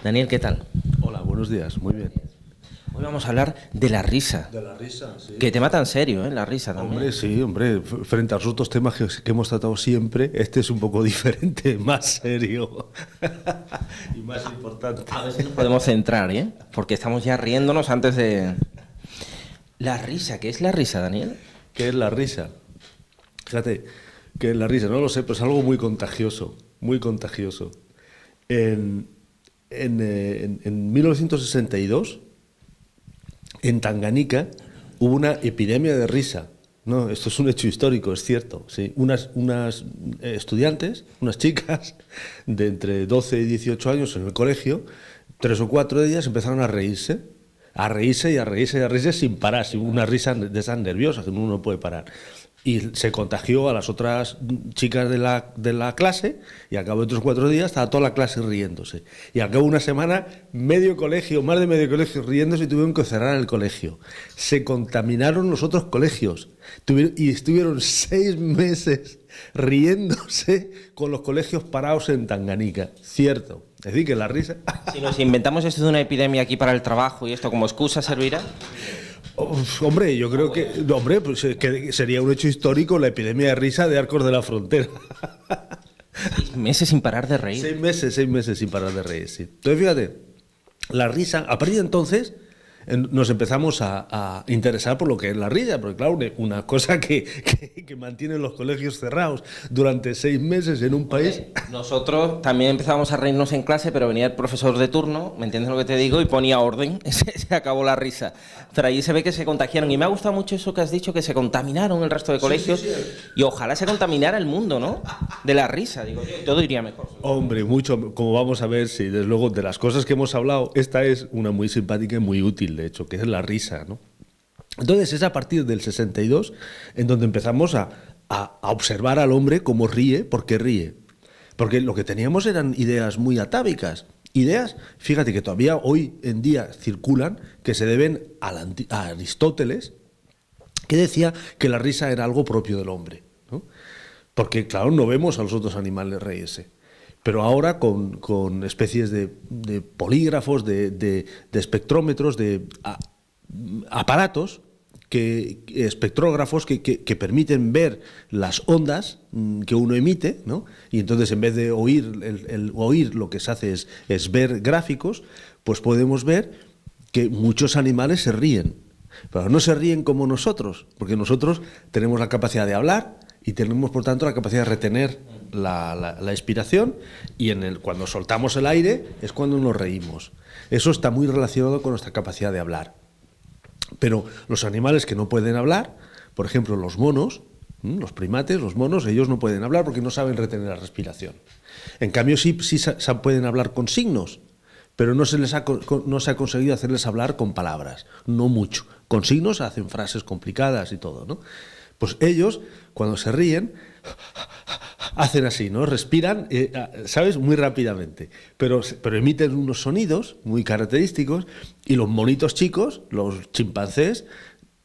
Daniel, ¿qué tal? Hola, buenos días, muy bien. Hoy vamos a hablar de la risa. De la risa, sí. Que te mata en serio, ¿eh? La risa también. Hombre, sí, hombre, frente a los otros temas que hemos tratado siempre, este es un poco diferente, más serio y más importante. A ver si nos podemos centrar, ¿eh? Porque estamos ya riéndonos antes de... La risa, ¿qué es la risa, Daniel? ¿Qué es la risa? Fíjate, que la risa, no lo sé, pero es algo muy contagioso, muy contagioso. En 1962, en Tanganica, hubo una epidemia de risa. No, esto es un hecho histórico, es cierto. Sí. Unas estudiantes, unas chicas de entre 12 y 18 años en el colegio, 3 o 4 de ellas empezaron a reírse y a reírse y a reírse sin parar, sin una risa de esas nerviosas que uno no puede parar. Y se contagió a las otras chicas de la clase, y al cabo de 3 o 4 días estaba toda la clase riéndose. Y al cabo de una semana, medio colegio, más de medio colegio riéndose, y tuvieron que cerrar el colegio. Se contaminaron los otros colegios y estuvieron 6 meses riéndose con los colegios parados en Tanganica. Cierto. Es decir, que la risa... Si nos inventamos esto de una epidemia aquí para el trabajo y esto como excusa servirá... Hombre, yo creo que, hombre, pues que sería un hecho histórico la epidemia de risa de Arcos de la Frontera. 6 meses sin parar de reír. 6 meses sin parar de reír, sí. Entonces, fíjate, la risa, a partir de entonces nos empezamos a interesar por lo que es la risa, porque claro, una cosa que mantiene los colegios cerrados durante 6 meses en un país... Nosotros también empezábamos a reírnos en clase, pero venía el profesor de turno, ¿me entiendes lo que te digo? Y ponía orden, se acabó la risa. Pero allí se ve que se contagiaron, y me ha gustado mucho eso que has dicho, que se contaminaron el resto de colegios, sí. Y ojalá se contaminara el mundo, ¿no? De la risa, digo yo, todo iría mejor. Hombre, mucho, como vamos a ver, sí, desde luego, de las cosas que hemos hablado, esta es una muy simpática y muy útil, de hecho, que es la risa, ¿no? Entonces es a partir del 62 en donde empezamos a observar al hombre cómo ríe, por qué ríe. Porque lo que teníamos eran ideas muy atávicas. Ideas, fíjate, que todavía hoy en día circulan, que se deben a Aristóteles, que decía que la risa era algo propio del hombre, ¿no? Porque, claro, no vemos a los otros animales reírse. Pero ahora con especies de polígrafos, de espectrómetros, de aparatos, espectrógrafos que permiten ver las ondas que uno emite, ¿no? Y entonces, en vez de oír, lo que se hace es ver gráficos, pues podemos ver que muchos animales se ríen. Pero no se ríen como nosotros, porque nosotros tenemos la capacidad de hablar y tenemos, por tanto, la capacidad de retener la expiración, y cuando soltamos el aire es cuando nos reímos. Eso está muy relacionado con nuestra capacidad de hablar. Pero los animales que no pueden hablar, por ejemplo los monos, los primates, los monos, ellos no pueden hablar porque no saben retener la respiración. En cambio sí pueden hablar con signos, pero no se ha conseguido hacerles hablar con palabras, no mucho. Con signos hacen frases complicadas y todo, ¿no? Pues ellos, cuando se ríen, hacen así, ¿no? Respiran, ¿sabes? Muy rápidamente, pero emiten unos sonidos muy característicos, y los monitos chicos, los chimpancés,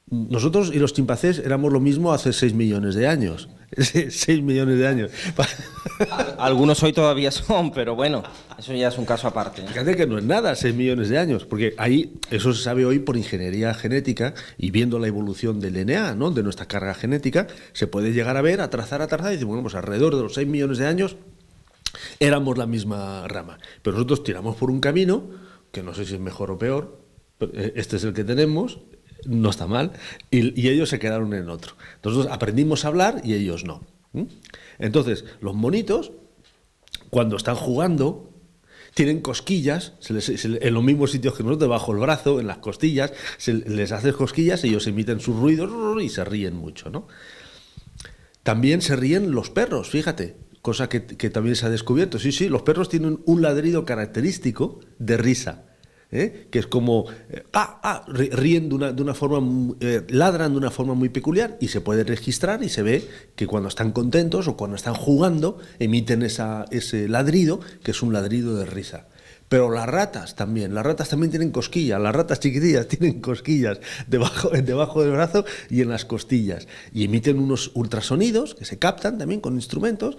nosotros y los chimpancés éramos lo mismo hace 6 millones de años. 6 millones de años. Algunos hoy todavía son, pero bueno, eso ya es un caso aparte, ¿eh? Fíjate que no es nada, 6 millones de años, porque ahí eso se sabe hoy por ingeniería genética, y viendo la evolución del DNA, ¿no? De nuestra carga genética, se puede llegar a ver, a trazar, y decir, bueno, pues alrededor de los 6 millones de años éramos la misma rama. Pero nosotros tiramos por un camino, que no sé si es mejor o peor, pero este es el que tenemos, no está mal, y ellos se quedaron en otro. Nosotros aprendimos a hablar y ellos no. Entonces, los monitos, cuando están jugando, tienen cosquillas, en los mismos sitios que nosotros, debajo del brazo, en las costillas, se les hace cosquillas, ellos emiten sus ruidos y se ríen mucho, ¿no? También se ríen los perros, fíjate, cosa que también se ha descubierto. Sí, los perros tienen un ladrido característico de risa, que es como ríen de una forma, ladran de una forma muy peculiar, y se puede registrar, y se ve que cuando están contentos o cuando están jugando emiten ese ladrido, que es un ladrido de risa. Pero las ratas también tienen cosquillas, las ratas chiquitillas tienen cosquillas debajo del brazo y en las costillas, y emiten unos ultrasonidos que se captan también con instrumentos,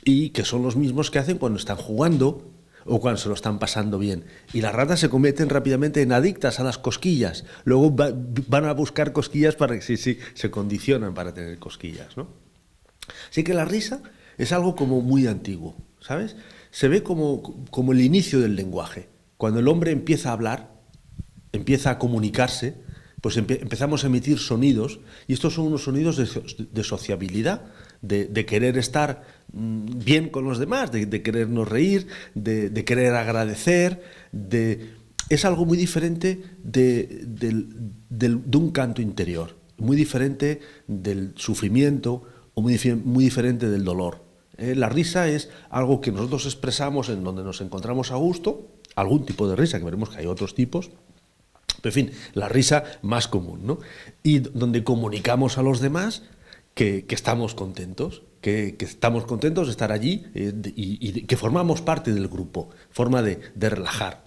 y que son los mismos que hacen cuando están jugando o cuando se lo están pasando bien. Y las ratas se convierten rápidamente en adictas a las cosquillas. Luego van a buscar cosquillas para que sí, se condicionan para tener cosquillas, ¿no? Así que la risa es algo como muy antiguo, ¿sabes? Se ve como el inicio del lenguaje. Cuando el hombre empieza a hablar, empieza a comunicarse, pues empezamos a emitir sonidos, y estos son unos sonidos de sociabilidad, de querer estar bien con los demás, de querernos reír, de querer agradecer, es algo muy diferente de un canto interior, muy diferente del sufrimiento o muy diferente del dolor. La risa es algo que nosotros expresamos en donde nos encontramos a gusto, algún tipo de risa, que veremos que hay otros tipos, pero en fin, la risa más común, ¿no? Y donde comunicamos a los demás que estamos contentos, que estamos contentos de estar allí y que formamos parte del grupo, forma de relajar.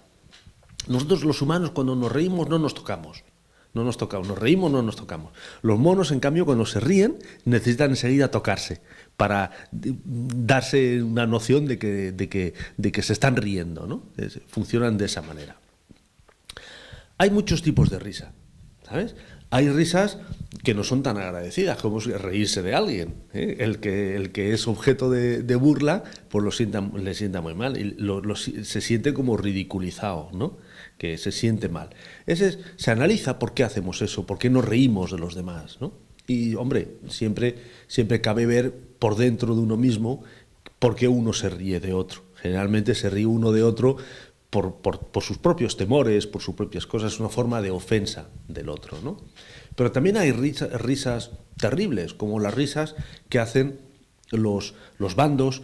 Nosotros los humanos cuando nos reímos no nos tocamos. No nos tocamos, nos reímos, no nos tocamos. Los monos, en cambio, cuando se ríen, necesitan enseguida tocarse para darse una noción de que se están riendo, ¿no? Funcionan de esa manera. Hay muchos tipos de risa, ¿sabes? Hay risas que no son tan agradecidas, como reírse de alguien, ¿eh? El que es objeto de burla, pues le sienta muy mal, y se siente como ridiculizado, ¿no? Que se siente mal. Se analiza por qué hacemos eso, por qué nos reímos de los demás, ¿no? Y, hombre, siempre cabe ver por dentro de uno mismo por qué uno se ríe de otro. Generalmente se ríe uno de otro por sus propios temores, por sus propias cosas, es una forma de ofensa del otro, ¿no? Pero también hay risas terribles, como las risas que hacen los bandos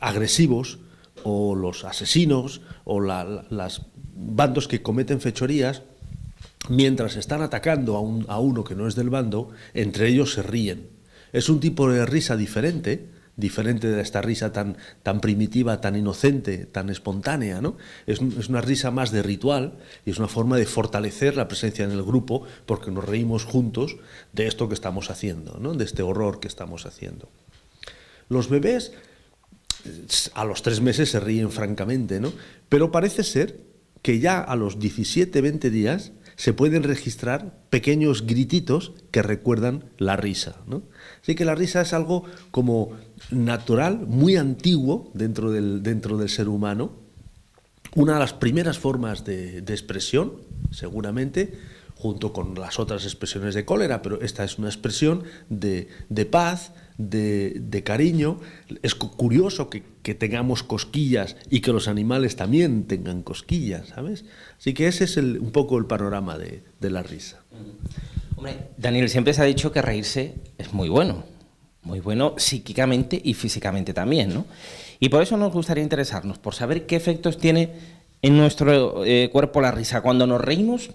agresivos, o los asesinos, o los bandos que cometen fechorías, mientras están atacando a uno que no es del bando, entre ellos se ríen. Es un tipo de risa diferente de esta risa tan primitiva, tan inocente, tan espontánea, ¿no? Es una risa más de ritual y es una forma de fortalecer la presencia en el grupo porque nos reímos juntos de esto que estamos haciendo, ¿no? De este horror que estamos haciendo. Los bebés a los 3 meses se ríen francamente, ¿no? Pero parece ser que ya a los 17, 20 días se pueden registrar pequeños grititos que recuerdan la risa, ¿no? Así que la risa es algo como natural, muy antiguo dentro del ser humano, una de las primeras formas de expresión, seguramente, junto con las otras expresiones de cólera, pero esta es una expresión de paz, de cariño. Es curioso que tengamos cosquillas y que los animales también tengan cosquillas, ¿sabes? Así que ese es un poco el panorama de la risa. Hombre, Daniel, siempre se ha dicho que reírse es muy bueno psíquicamente y físicamente también, ¿no? Y por eso nos gustaría interesarnos, por saber qué efectos tiene en nuestro cuerpo la risa. Cuando nos reímos,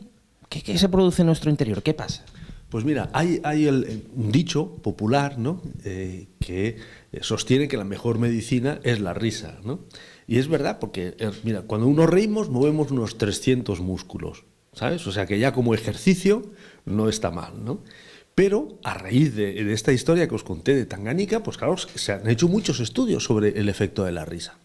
¿qué se produce en nuestro interior? ¿Qué pasa? Pues mira, hay un dicho popular, ¿no? Que sostiene que la mejor medicina es la risa, ¿no? Y es verdad, porque mira, cuando nos reímos movemos unos 300 músculos, ¿sabes? O sea que ya como ejercicio no está mal, ¿no? Pero a raíz de esta historia que os conté de Tanganica, pues claro, se han hecho muchos estudios sobre el efecto de la risa.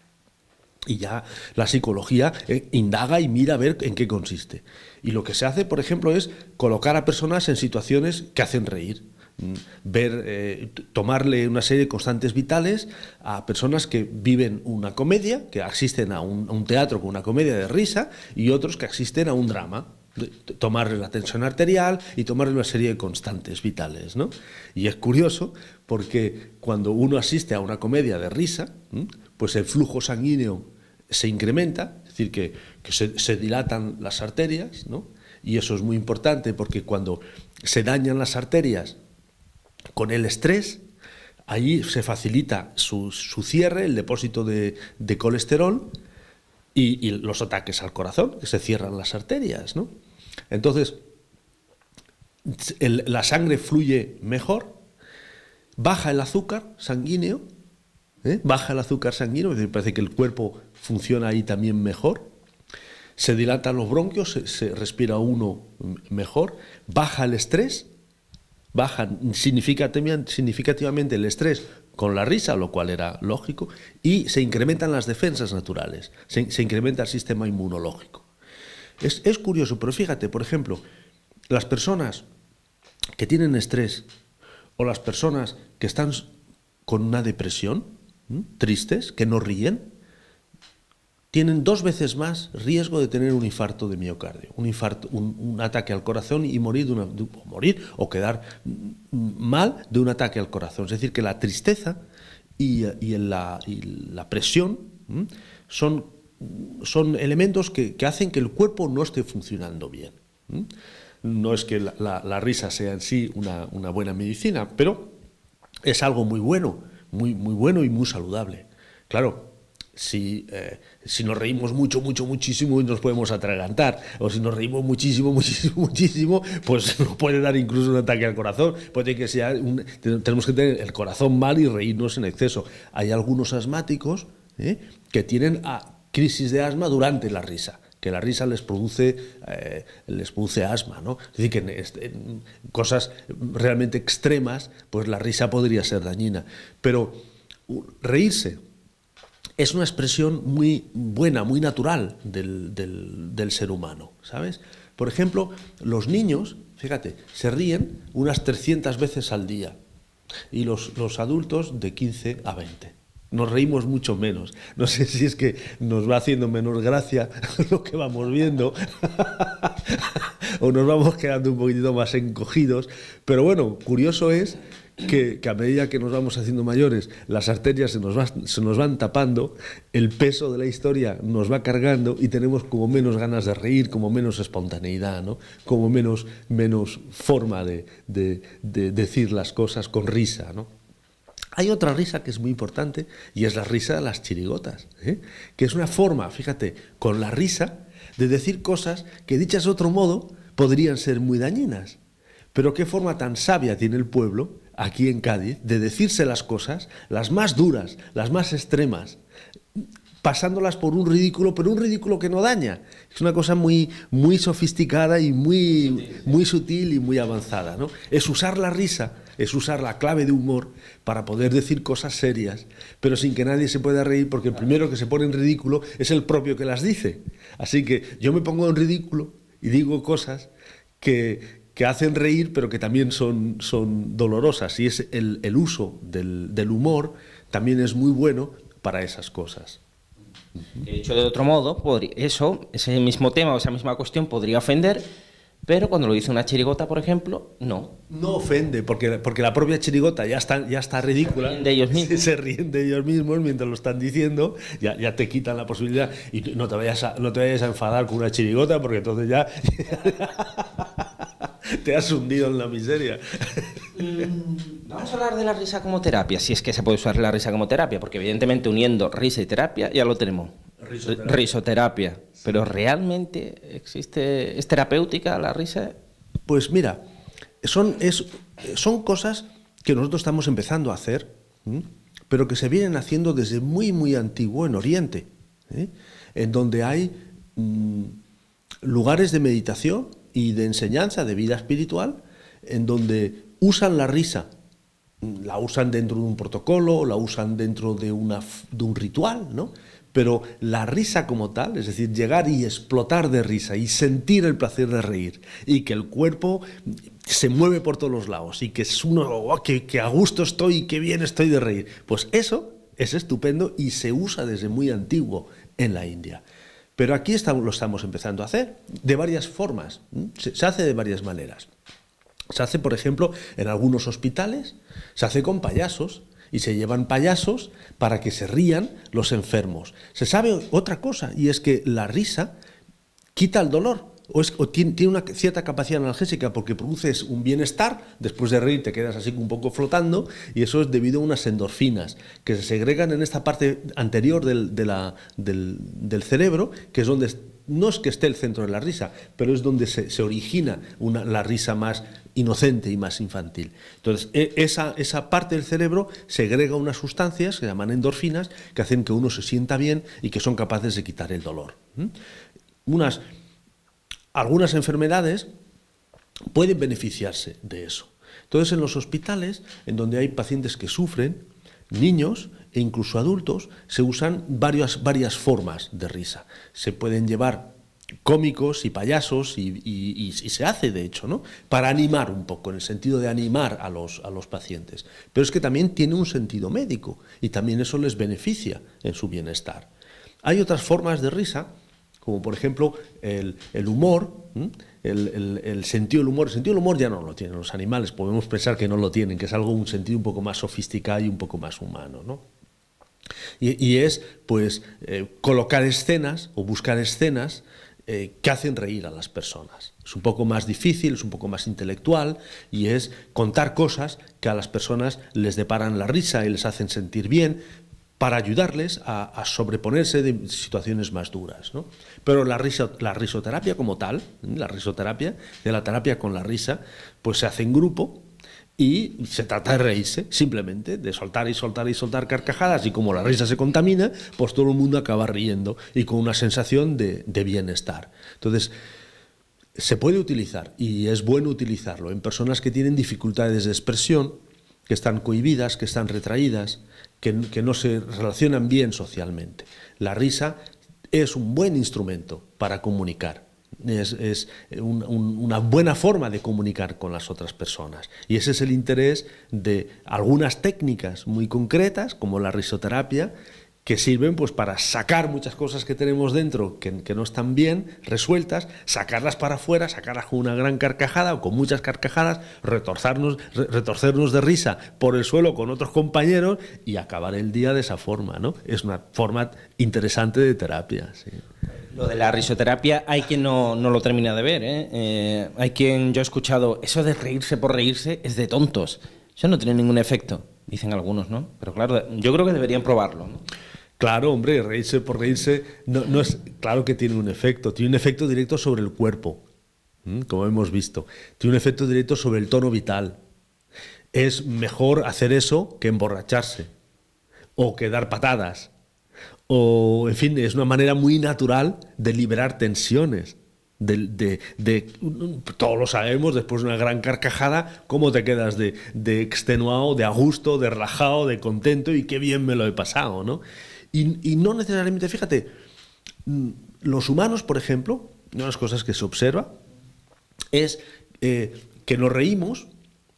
Y ya la psicología indaga y mira a ver en qué consiste. Y lo que se hace, por ejemplo, es colocar a personas en situaciones que hacen reír. Tomarle una serie de constantes vitales a personas que viven una comedia, que asisten a un teatro con una comedia de risa, y otros que asisten a un drama. Tomarle la tensión arterial y tomarle una serie de constantes vitales, ¿no? Y es curioso porque cuando uno asiste a una comedia de risa, pues el flujo sanguíneo se incrementa, es decir, que se dilatan las arterias, ¿no? Y eso es muy importante porque cuando se dañan las arterias con el estrés, ahí se facilita su cierre, el depósito de colesterol y los ataques al corazón, que se cierran las arterias, ¿no? Entonces, la sangre fluye mejor, baja el azúcar sanguíneo, baja el azúcar sanguíneo, es decir, parece que el cuerpo funciona ahí también mejor, se dilatan los bronquios, se respira uno mejor, baja el estrés, bajan significativamente el estrés con la risa, lo cual era lógico, y se incrementan las defensas naturales, se incrementa el sistema inmunológico. Es curioso, pero fíjate, por ejemplo, las personas que tienen estrés o las personas que están con una depresión, tristes, que no ríen, tienen 2 veces más riesgo de tener un infarto de miocardio, un ataque al corazón y morir, o quedar mal de un ataque al corazón. Es decir, que la tristeza y la presión son elementos que hacen que el cuerpo no esté funcionando bien. No es que la risa sea en sí una buena medicina, pero es algo muy bueno, muy bueno y muy saludable. Claro, si nos reímos muchísimo nos podemos atragantar, o si nos reímos muchísimo, pues nos puede dar incluso un ataque al corazón. Puede que tenemos que tener el corazón mal y reírnos en exceso. Hay algunos asmáticos que tienen crisis de asma durante la risa, que la risa les produce asma, ¿no? Es decir, que en cosas realmente extremas, pues la risa podría ser dañina. Pero reírse es una expresión muy buena, muy natural del ser humano, ¿sabes? Por ejemplo, los niños, fíjate, se ríen unas 300 veces al día y los adultos de 15 a 20. Nos reímos mucho menos. No sé si es que nos va haciendo menos gracia lo que vamos viendo o nos vamos quedando un poquitito más encogidos, pero bueno, curioso es que a medida que nos vamos haciendo mayores, las arterias se nos van tapando, el peso de la historia nos va cargando y tenemos como menos ganas de reír, como menos espontaneidad, ¿no? Como menos forma de decir las cosas con risa, ¿no? Hay otra risa que es muy importante y es la risa de las chirigotas, que es una forma, fíjate, con la risa de decir cosas que dichas de otro modo podrían ser muy dañinas. Pero qué forma tan sabia tiene el pueblo aquí en Cádiz de decirse las cosas, las más duras, las más extremas, pasándolas por un ridículo, pero un ridículo que no daña. Es una cosa muy sofisticada y muy sutil y muy avanzada, ¿no? Es usar la risa, es usar la clave de humor para poder decir cosas serias, pero sin que nadie se pueda reír, porque el primero que se pone en ridículo es el propio que las dice. Así que yo me pongo en ridículo y digo cosas que hacen reír, pero que también son dolorosas, y es el uso del humor también es muy bueno para esas cosas. Dicho de otro modo, ese mismo tema o esa misma cuestión podría ofender, pero cuando lo dice una chirigota, por ejemplo, no. No ofende, porque la propia chirigota ya está ridícula. Se ríen de ellos mismos. Se ríen de ellos mismos mientras lo están diciendo, ya te quitan la posibilidad. Y no te vayas a enfadar con una chirigota, porque entonces ya te has hundido en la miseria. Vamos a hablar de la risa como terapia, si es que se puede usar la risa como terapia, porque evidentemente uniendo risa y terapia ya lo tenemos. Risoterapia. Pero ¿realmente es terapéutica la risa? Pues mira, son cosas que nosotros estamos empezando a hacer, pero que se vienen haciendo desde muy antiguo en Oriente, en donde hay lugares de meditación y de enseñanza de vida espiritual, en donde usan la risa, la usan dentro de un protocolo, la usan dentro de un ritual, ¿no? Pero la risa como tal, es decir, llegar y explotar de risa y sentir el placer de reír y que el cuerpo se mueve por todos los lados y que es que a gusto estoy y que bien estoy de reír, pues eso es estupendo y se usa desde muy antiguo en la India. Pero aquí lo estamos empezando a hacer de varias formas, se hace de varias maneras. Se hace, por ejemplo, en algunos hospitales, se hace con payasos. Y se llevan payasos para que se rían los enfermos. Se sabe otra cosa, y es que la risa quita el dolor, o tiene una cierta capacidad analgésica, porque produces un bienestar. Después de reír te quedas así un poco flotando, y eso es debido a unas endorfinas que se segregan en esta parte anterior del cerebro, que es donde no es que esté el centro de la risa, pero es donde se origina la risa más inocente y más infantil. Entonces, esa parte del cerebro segrega unas sustancias que se llaman endorfinas, que hacen que uno se sienta bien y que son capaces de quitar el dolor. Algunas enfermedades pueden beneficiarse de eso. Entonces, en los hospitales, en donde hay pacientes que sufren, niños e incluso adultos, se usan varias formas de risa. Se pueden llevar cómicos y payasos y se hace, de hecho, ¿no? Para animar un poco, en el sentido de animar a los pacientes. Pero es que también tiene un sentido médico y también eso les beneficia en su bienestar. Hay otras formas de risa, como por ejemplo el humor, el sentido del humor. El sentido del humor ya no lo tienen los animales, podemos pensar que no lo tienen, que es un sentido un poco más sofisticado y un poco más humano, ¿no? Y es, pues, colocar escenas o buscar escenas que hacen reír a las personas. Es un poco más difícil, es un poco más intelectual y es contar cosas que a las personas les deparan la risa y les hacen sentir bien para ayudarles a sobreponerse de situaciones más duras, ¿no? Pero la risoterapia como tal, la risoterapia, de la terapia con la risa, pues se hace en grupo y se trata de reírse, simplemente, de soltar y soltar y soltar carcajadas, y como la risa se contamina, pues todo el mundo acaba riendo y con una sensación de bienestar. Entonces, se puede utilizar, y es bueno utilizarlo, en personas que tienen dificultades de expresión, que están cohibidas, que están retraídas, que no se relacionan bien socialmente. La risa es un buen instrumento para comunicar. Es una buena forma de comunicar con las otras personas. Y ese es el interés de algunas técnicas muy concretas, como la risoterapia, que sirven pues para sacar muchas cosas que tenemos dentro que no están bien resueltas, sacarlas para afuera, sacarlas con una gran carcajada o con muchas carcajadas, retorcernos de risa por el suelo con otros compañeros y acabar el día de esa forma, ¿no? Es una forma interesante de terapia, sí. Lo de la risoterapia hay quien no lo termina de ver, ¿eh? Hay quien, yo he escuchado, eso de reírse por reírse es de tontos. Eso no tiene ningún efecto, dicen algunos, ¿no? Pero claro, yo creo que deberían probarlo, ¿no? Claro, hombre, reírse por reírse no es, claro que tiene un efecto directo sobre el cuerpo, como hemos visto, tiene un efecto directo sobre el tono vital. Es mejor hacer eso que emborracharse o que dar patadas. O, en fin, es una manera muy natural de liberar tensiones. Todos lo sabemos, después de una gran carcajada, cómo te quedas de extenuado, de a gusto, de relajado, de contento y qué bien me lo he pasado, ¿no? Y no necesariamente, fíjate, los humanos, por ejemplo, una de las cosas que se observa es que nos reímos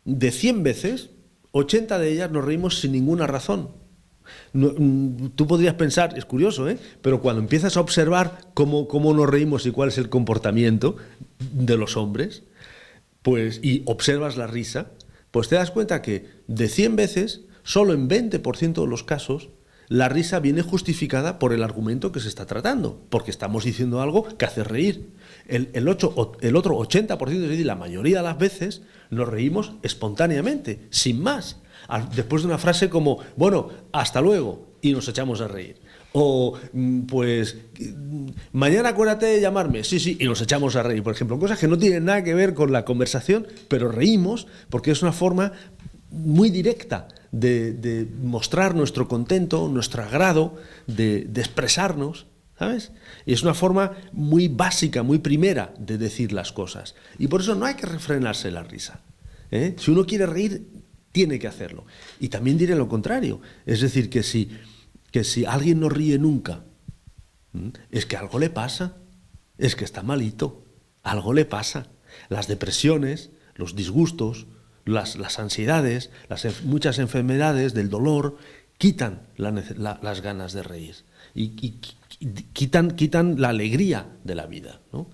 de 100 veces, 80 de ellas nos reímos sin ninguna razón. No, tú podrías pensar, es curioso, pero cuando empiezas a observar cómo nos reímos y cuál es el comportamiento de los hombres, pues, y observas la risa, pues te das cuenta que de 100 veces, solo en 20% de los casos, la risa viene justificada por el argumento que se está tratando, porque estamos diciendo algo que hace reír. El otro 80%, es decir, la mayoría de las veces, nos reímos espontáneamente, sin más. Después de una frase como, bueno, hasta luego, y nos echamos a reír. O, pues, mañana acuérdate de llamarme, sí, y nos echamos a reír. Por ejemplo, cosas que no tienen nada que ver con la conversación, pero reímos porque es una forma muy directa de mostrar nuestro contento, nuestro agrado, de expresarnos, ¿sabes? Y es una forma muy básica, muy primera de decir las cosas. Y por eso no hay que refrenarse la risa, ¿eh? Si uno quiere reír, tiene que hacerlo. Y también diré lo contrario. Es decir, que si alguien no ríe nunca, es que algo le pasa, es que está malito, algo le pasa. Las depresiones, los disgustos, las ansiedades, muchas enfermedades del dolor, quitan las ganas de reír y quitan la alegría de la vida, ¿no?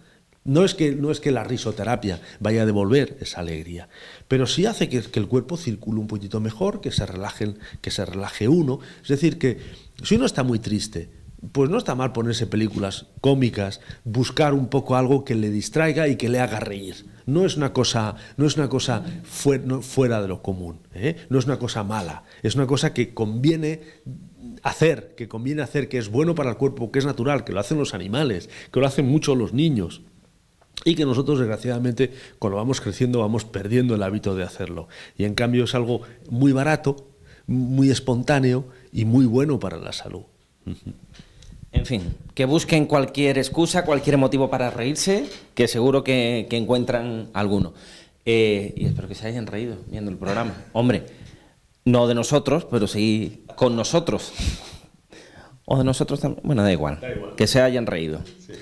No es que la risoterapia vaya a devolver esa alegría, pero sí hace que el cuerpo circule un poquito mejor, que se relaje uno. Es decir, que si uno está muy triste, pues no está mal ponerse películas cómicas, buscar un poco algo que le distraiga y que le haga reír. No es una cosa fuera de lo común, ¿eh? No es una cosa mala, es una cosa que conviene hacer, que es bueno para el cuerpo, que es natural, que lo hacen los animales, que lo hacen mucho los niños. Y que nosotros, desgraciadamente, cuando vamos creciendo, vamos perdiendo el hábito de hacerlo. Y en cambio es algo muy barato, muy espontáneo y muy bueno para la salud. En fin, que busquen cualquier excusa, cualquier motivo para reírse, que seguro que encuentran alguno. Y espero que se hayan reído viendo el programa. Hombre, no de nosotros, pero sí con nosotros. O de nosotros también. Bueno, da igual. Que se hayan reído. Sí.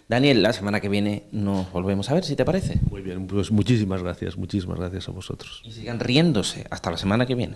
Daniel, la semana que viene nos volvemos a ver, si te parece. Muy bien, pues muchísimas gracias a vosotros. Y sigan riéndose. Hasta la semana que viene.